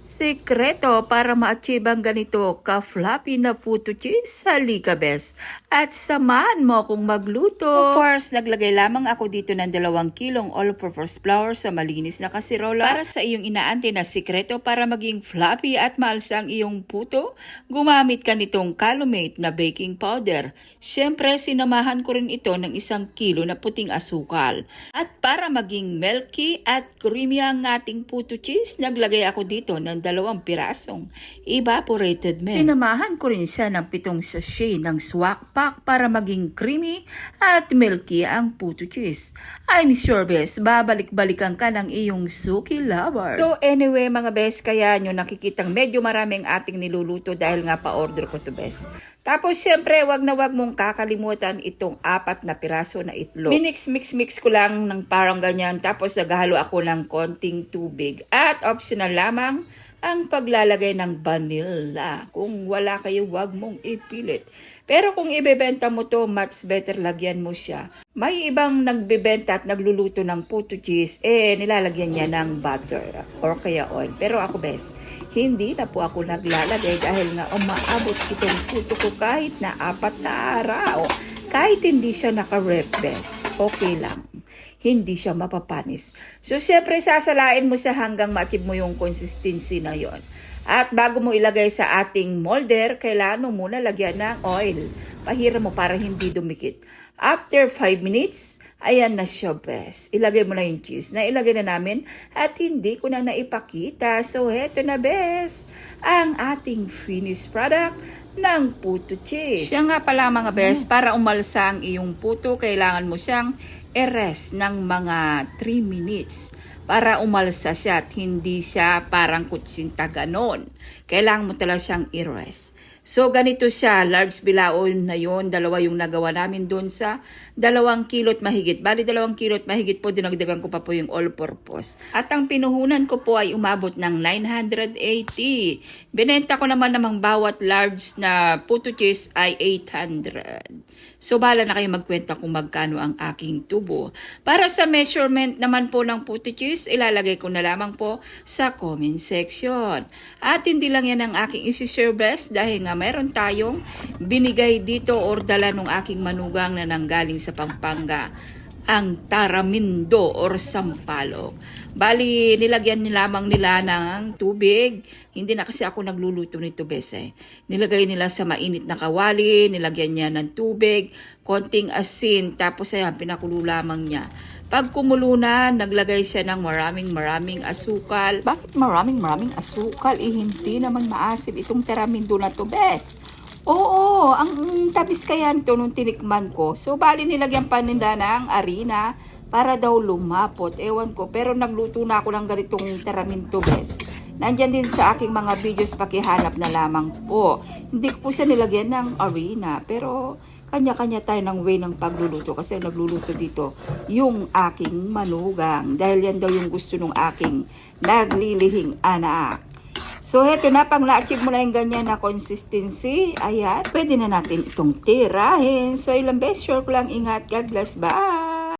Sekreto para ma-achieve ang ganito ka-floppy na puto cheese, halika bes. At samahan mo akong magluto. Of course, naglagay lamang ako dito ng 2 kilong all-purpose flour sa malinis na kasirola. Para sa iyong inaante na sekreto para maging floppy at maalsa ang iyong puto, gumamit ka nitong Calumate na baking powder. Siyempre, sinamahan ko rin ito ng 1 kilo na puting asukal. At para maging milky at creamy ang ating puto cheese, naglagay ako dito ng 2 pirasong evaporated milk. Sinamahan ko rin siya ng 7 sachet ng swak pack para maging creamy at milky ang puto cheese. I'm sure, bes, babalik-balikan ka ng iyong suki lovers. So anyway, mga bes, kaya nyo nakikitang medyo maraming ating niluluto dahil nga pa-order ko to, bes. Tapos, syempre, wag na wag mong kakalimutan itong 4 na piraso na itlog. Mix ko lang ng parang ganyan. Tapos, naghalo ako ng konting tubig. At optional lamang ang paglalagay ng vanilla. Kung wala kayo, wag mong ipilit. Pero kung ibebenta mo to, much better lagyan mo siya. May ibang nagbebenta at nagluluto ng puto cheese, nilalagyan niya ng butter or kaya oil. Pero ako, bes, hindi na po ako naglalagay dahil nga umaabot itong puto ko kahit na 4 na araw. Kahit hindi siya naka-rep, bes, okay lang. Hindi siya mapapanis. So, syempre, sasalain mo siya hanggang ma-achieve mo yung consistency na yon. At bago mo ilagay sa ating molder, kailangan mo muna lagyan ng oil. Pahiram mo para hindi dumikit. After 5 minutes, ayan na siya, bes. Ilagay mo na yung cheese na ilagay na namin at hindi ko na naipakita. So, heto na, bes, ang ating finished product ng puto cheese. Siya nga pala, mga bes, para umalsa ang iyong puto, kailangan mo siyang i-rest ng mga 3 minutes para umalsa siya at hindi siya parang kutsinta ganon. Kailangan mo talaga siyang i-rest. So, ganito siya, large bilaon na yun, 2 yung nagawa namin doon sa 2 kilot mahigit. Bali, 2 kilot mahigit po, dinagdagan ko pa po yung all-purpose. At ang pinuhunan ko po ay umabot ng 980. Binenta ko naman namang bawat large na puto cheese ay 800. So, bahala na kayo magkwenta kung magkano ang aking tubo. Para sa measurement naman po ng puto cheese, ilalagay ko na lamang po sa comment section. At hindi lang yan ang aking isi-share best dahil nga meron tayong binigay dito or dala ng aking manugang na nanggaling sa Pampanga, ang Taramindo or Sampalok. Bali, nilagyan lamang nila ng tubig. Hindi na kasi ako nagluluto nito, bese. Nilagay nila sa mainit na kawali, nilagyan niya ng tubig, konting asin, tapos ayan, pinakulo lamang niya. Pag kumulo na, naglagay siya ng maraming asukal. Bakit maraming asukal? Hindi naman maasim itong Taramindo na to, bes. Oo, ang tabis kaya nito nung tinikman ko. So, bali nilagyan pa nila ng harina para daw lumapot. Ewan ko, pero nagluto na ako ng ganitong Taramindo, bes. Nandyan din sa aking mga videos, pakihanap na lamang po. Hindi ko po siya nilagyan ng harina, pero kanya-kanya tayo ng way ng pagluluto kasi nagluluto dito yung aking manugang dahil yan daw yung gusto ng aking naglilihing anak. So, heto na, pang na-achieve mo na yung ganyan na consistency, ayan, pwede na natin itong tirahin. So, ilang beses, sure ko lang, ingat, God bless, bye!